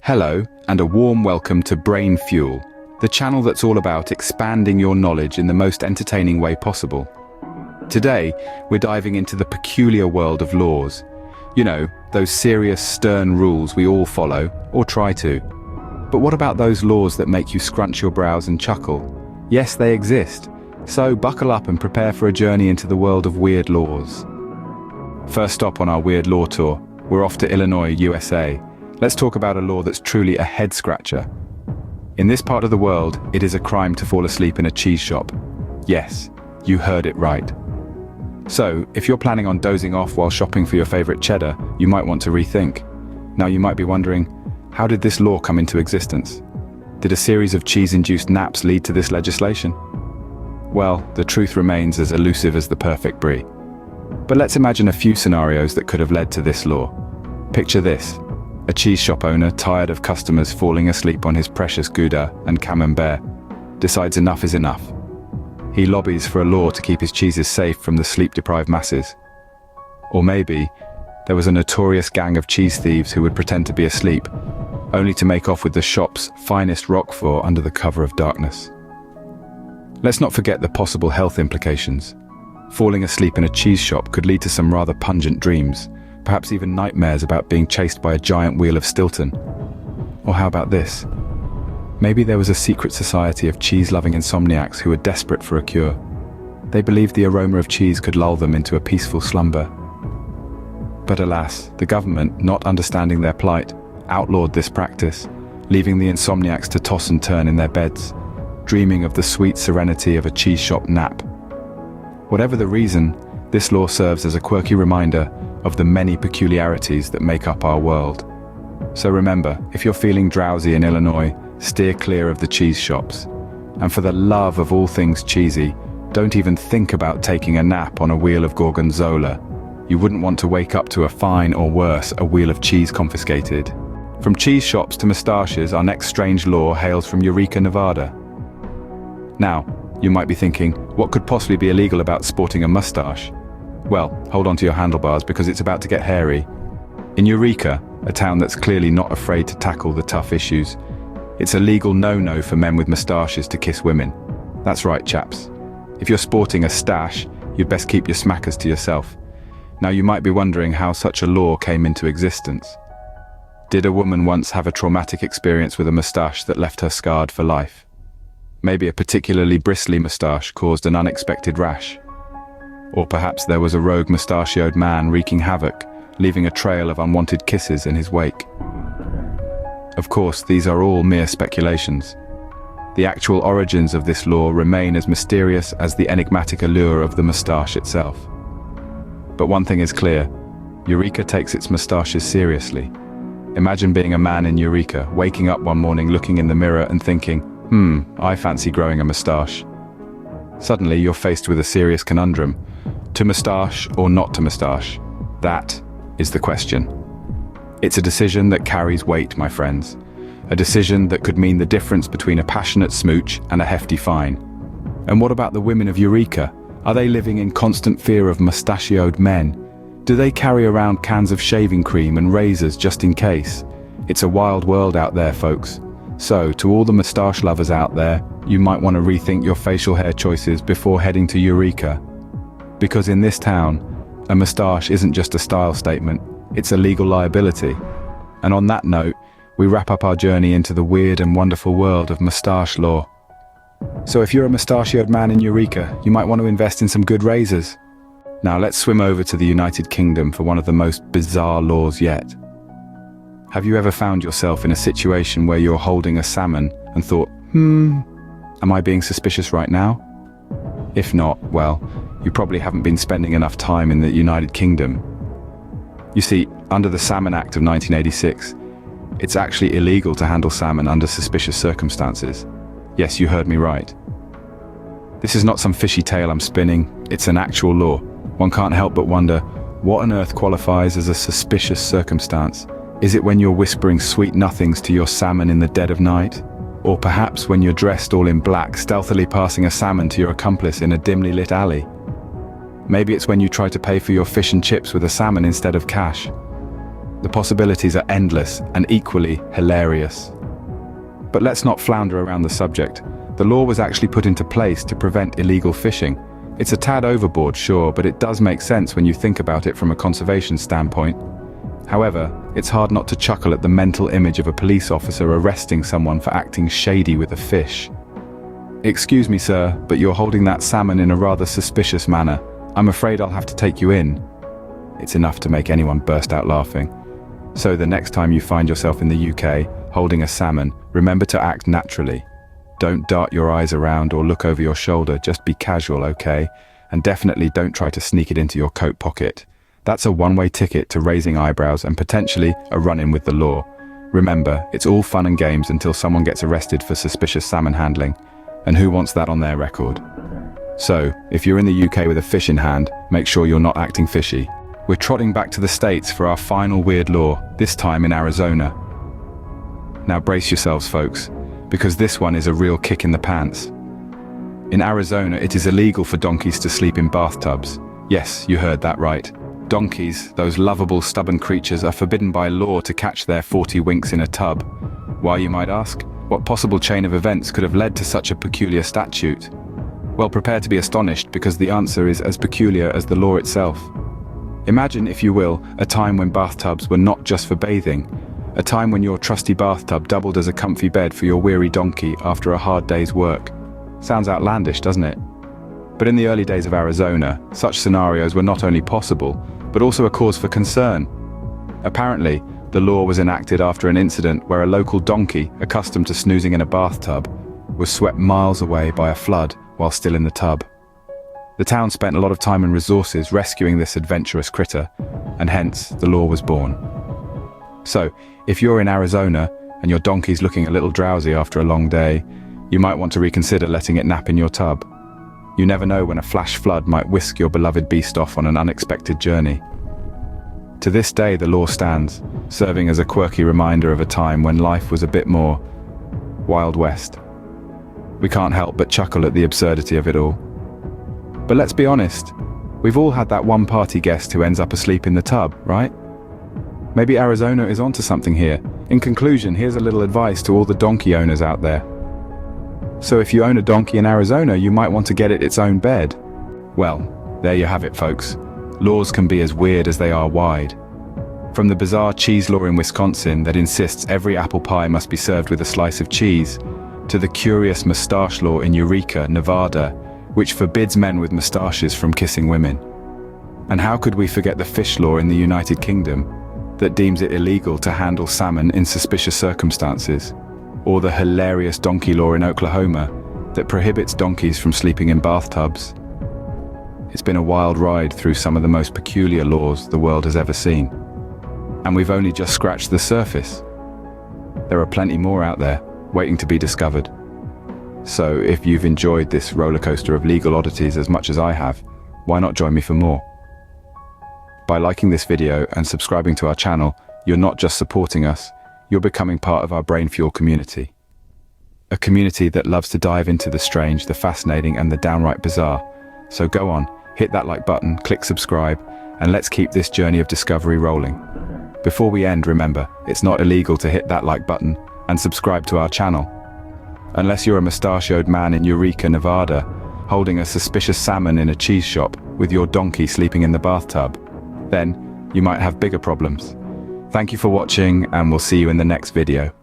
Hello, and a warm welcome to Brain Fuel, the channel that's all about expanding your knowledge in the most entertaining way possible. Today, we're diving into the peculiar world of laws. You know, those serious, stern rules we all follow, or try to. But what about those laws that make you scrunch your brows and chuckle? Yes, they exist. So buckle up and prepare for a journey into the world of weird laws. First stop on our Weird Law Tour, we're off to Illinois, USA. Let's talk about a law that's truly a head-scratcher. In this part of the world, it is a crime to fall asleep in a cheese shop. Yes, you heard it right. So, if you're planning on dozing off while shopping for your favorite cheddar, you might want to rethink. Now you might be wondering, how did this law come into existence? Did a series of cheese-induced naps lead to this legislation? Well, the truth remains as elusive as the perfect brie. But let's imagine a few scenarios that could have led to this law. Picture this. A cheese shop owner, tired of customers falling asleep on his precious Gouda and Camembert, decides enough is enough. He lobbies for a law to keep his cheeses safe from the sleep-deprived masses. Or maybe, there was a notorious gang of cheese thieves who would pretend to be asleep, only to make off with the shop's finest Roquefort under the cover of darkness. Let's not forget the possible health implications. Falling asleep in a cheese shop could lead to some rather pungent dreams, perhaps even nightmares about being chased by a giant wheel of Stilton. Or how about this? Maybe there was a secret society of cheese-loving insomniacs who were desperate for a cure. They believed the aroma of cheese could lull them into a peaceful slumber. But alas, the government, not understanding their plight, outlawed this practice, leaving the insomniacs to toss and turn in their beds, dreaming of the sweet serenity of a cheese shop nap. Whatever the reason, this law serves as a quirky reminder of the many peculiarities that make up our world. So remember, if you're feeling drowsy in Illinois, steer clear of the cheese shops. And for the love of all things cheesy, don't even think about taking a nap on a wheel of gorgonzola. You wouldn't want to wake up to a fine, or worse, a wheel of cheese confiscated. From cheese shops to mustaches, our next strange law hails from Eureka, Nevada. Now, you might be thinking, what could possibly be illegal about sporting a mustache? Well, hold on to your handlebars because it's about to get hairy. In Eureka, a town that's clearly not afraid to tackle the tough issues, it's a legal no-no for men with mustaches to kiss women. That's right, chaps. If you're sporting a stash, you'd best keep your smackers to yourself. Now you might be wondering how such a law came into existence. Did a woman once have a traumatic experience with a mustache that left her scarred for life? Maybe a particularly bristly mustache caused an unexpected rash. Or perhaps there was a rogue mustachioed man wreaking havoc, leaving a trail of unwanted kisses in his wake. Of course, these are all mere speculations. The actual origins of this law remain as mysterious as the enigmatic allure of the mustache itself. But one thing is clear, Eureka takes its mustaches seriously. Imagine being a man in Eureka, waking up one morning looking in the mirror and thinking, I fancy growing a mustache. Suddenly, you're faced with a serious conundrum. To mustache or not to mustache? That is the question. It's a decision that carries weight, my friends. A decision that could mean the difference between a passionate smooch and a hefty fine. And what about the women of Eureka? Are they living in constant fear of mustachioed men? Do they carry around cans of shaving cream and razors just in case? It's a wild world out there, folks. So, to all the mustache lovers out there, you might want to rethink your facial hair choices before heading to Eureka. Because in this town, a mustache isn't just a style statement, it's a legal liability. And on that note, we wrap up our journey into the weird and wonderful world of mustache law. So if you're a mustachioed man in Eureka, you might want to invest in some good razors. Now let's swim over to the United Kingdom for one of the most bizarre laws yet. Have you ever found yourself in a situation where you're holding a salmon and thought, am I being suspicious right now? If not, well, you probably haven't been spending enough time in the United Kingdom. You see, under the Salmon Act of 1986, it's actually illegal to handle salmon under suspicious circumstances. Yes, you heard me right. This is not some fishy tale I'm spinning, it's an actual law. One can't help but wonder, what on earth qualifies as a suspicious circumstance? Is it when you're whispering sweet nothings to your salmon in the dead of night? Or perhaps when you're dressed all in black, stealthily passing a salmon to your accomplice in a dimly lit alley? Maybe it's when you try to pay for your fish and chips with a salmon instead of cash. The possibilities are endless and equally hilarious. But let's not flounder around the subject. The law was actually put into place to prevent illegal fishing. It's a tad overboard, sure, but it does make sense when you think about it from a conservation standpoint. However, it's hard not to chuckle at the mental image of a police officer arresting someone for acting shady with a fish. "Excuse me, sir, but you're holding that salmon in a rather suspicious manner. I'm afraid I'll have to take you in." It's enough to make anyone burst out laughing. So the next time you find yourself in the UK holding a salmon, remember to act naturally. Don't dart your eyes around or look over your shoulder, just be casual, okay? And definitely don't try to sneak it into your coat pocket. That's a one-way ticket to raising eyebrows and potentially a run-in with the law. Remember, it's all fun and games until someone gets arrested for suspicious salmon handling. And who wants that on their record? So, if you're in the UK with a fish in hand, make sure you're not acting fishy. We're trotting back to the States for our final weird law, this time in Arizona. Now brace yourselves, folks, because this one is a real kick in the pants. In Arizona, it is illegal for donkeys to sleep in bathtubs. Yes, you heard that right. Donkeys, those lovable, stubborn creatures, are forbidden by law to catch their 40 winks in a tub. Why, you might ask? What possible chain of events could have led to such a peculiar statute? Well, prepare to be astonished, because the answer is as peculiar as the law itself. Imagine, if you will, a time when bathtubs were not just for bathing. A time when your trusty bathtub doubled as a comfy bed for your weary donkey after a hard day's work. Sounds outlandish, doesn't it? But in the early days of Arizona, such scenarios were not only possible, but also a cause for concern. Apparently, the law was enacted after an incident where a local donkey, accustomed to snoozing in a bathtub, was swept miles away by a flood while still in the tub. The town spent a lot of time and resources rescuing this adventurous critter, and hence the law was born. So, if you're in Arizona and your donkey's looking a little drowsy after a long day, you might want to reconsider letting it nap in your tub. You never know when a flash flood might whisk your beloved beast off on an unexpected journey. To this day, the law stands, serving as a quirky reminder of a time when life was a bit more Wild West. We can't help but chuckle at the absurdity of it all. But let's be honest, we've all had that one party guest who ends up asleep in the tub, right? Maybe Arizona is onto something here. In conclusion, here's a little advice to all the donkey owners out there. So if you own a donkey in Arizona, you might want to get it its own bed. Well, there you have it, folks. Laws can be as weird as they are wide. From the bizarre cheese law in Wisconsin that insists every apple pie must be served with a slice of cheese, to the curious mustache law in Eureka, Nevada, which forbids men with mustaches from kissing women. And how could we forget the fish law in the United Kingdom that deems it illegal to handle salmon in suspicious circumstances? Or the hilarious donkey law in Oklahoma that prohibits donkeys from sleeping in bathtubs? It's been a wild ride through some of the most peculiar laws the world has ever seen. And we've only just scratched the surface. There are plenty more out there, waiting to be discovered. So if you've enjoyed this roller coaster of legal oddities as much as I have, why not join me for more? By liking this video and subscribing to our channel, you're not just supporting us, you're becoming part of our Brain Fuel community. A community that loves to dive into the strange, the fascinating, and the downright bizarre. So go on, hit that like button, click subscribe, and let's keep this journey of discovery rolling. Before we end, remember, it's not illegal to hit that like button and subscribe to our channel. Unless you're a mustachioed man in Eureka, Nevada, holding a suspicious salmon in a cheese shop with your donkey sleeping in the bathtub, then you might have bigger problems. Thank you for watching, and we'll see you in the next video.